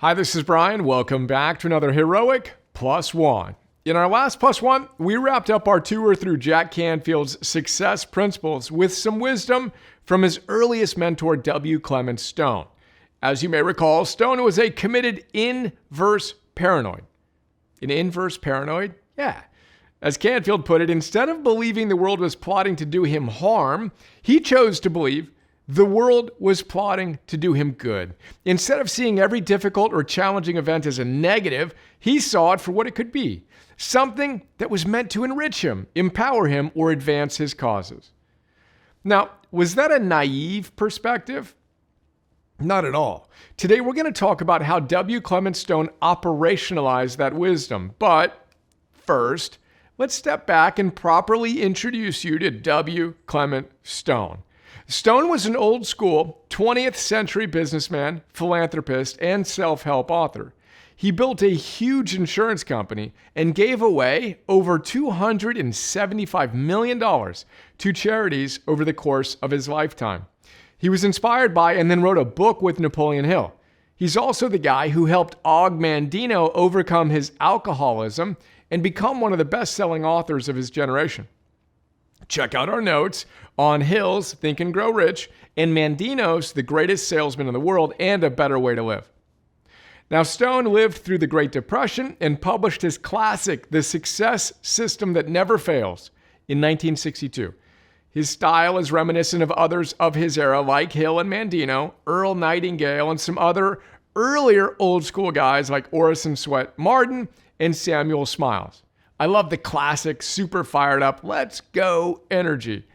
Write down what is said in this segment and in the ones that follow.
Hi, this is Brian. Welcome back to another Heroic Plus One. In our last Plus One, we wrapped up our tour through Jack Canfield's success principles with some wisdom from his earliest mentor, W. Clement Stone. As you may recall, Stone was a committed inverse paranoid. An inverse paranoid? Yeah. As Canfield put it, instead of believing the world was plotting to do him harm, he chose to believe the world was plotting to do him good. Instead of seeing every difficult or challenging event as a negative, he saw it for what it could be. Something that was meant to enrich him, empower him, or advance his causes. Now, was that a naive perspective? Not at all. Today, we're going to talk about how W. Clement Stone operationalized that wisdom. But first, let's step back and properly introduce you to W. Clement Stone. Stone was an old school 20th century businessman, philanthropist, and self-help author. He built a huge insurance company and gave away over $275 million to charities over the course of his lifetime. He was inspired by and then wrote a book with Napoleon Hill. He's also the guy who helped Og Mandino overcome his alcoholism and become one of the best-selling authors of his generation. Check out our notes on Hill's Think and Grow Rich and Mandino's The Greatest Salesman in the World and A Better Way to Live. Now, Stone lived through the Great Depression and published his classic, The Success System That Never Fails, in 1962. His style is reminiscent of others of his era like Hill and Mandino, Earl Nightingale, and some other earlier old school guys like Orison Swett Marden and Samuel Smiles. I love the classic, super fired up, let's go energy.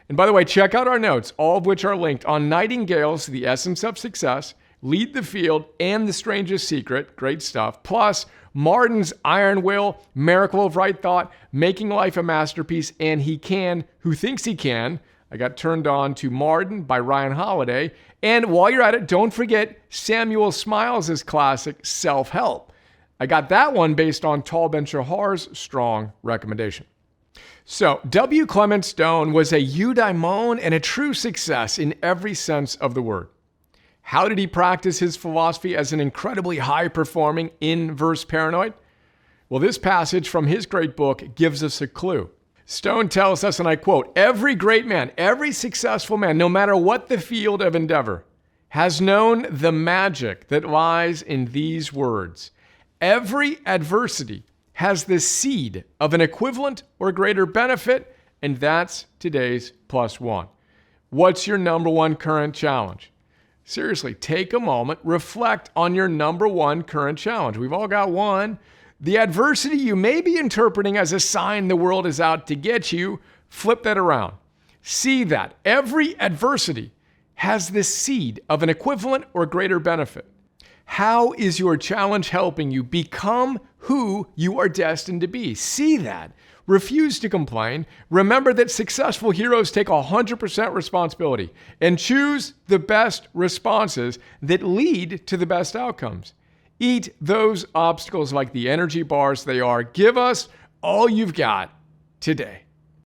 And by the way, check out our notes, all of which are linked on Nightingale's The Essence of Success, Lead the Field, and The Strangest Secret, great stuff, plus Marden's Iron Will, Miracle of Right Thought, Making Life a Masterpiece, and He Can, Who Thinks He Can. I got turned on to Marden by Ryan Holiday. And while you're at it, don't forget Samuel Smiles' classic, Self-Help. I got that one based on Tal Ben-Shahar's strong recommendation. So, W. Clement Stone was a eudaimon and a true success in every sense of the word. How did he practice his philosophy as an incredibly high-performing inverse paranoid? Well, this passage from his great book gives us a clue. Stone tells us, and I quote, "Every great man, every successful man, no matter what the field of endeavor, has known the magic that lies in these words. Every adversity has the seed of an equivalent or greater benefit, and that's today's plus one." What's your number one current challenge? Seriously, take a moment, reflect on your number one current challenge. We've all got one. The adversity you may be interpreting as a sign the world is out to get you, flip that around. See that every adversity has the seed of an equivalent or greater benefit. How is your challenge helping you become who you are destined to be? See that. Refuse to complain. Remember that successful heroes take 100% responsibility and choose the best responses that lead to the best outcomes. Eat those obstacles like the energy bars they are. Give us all you've got today.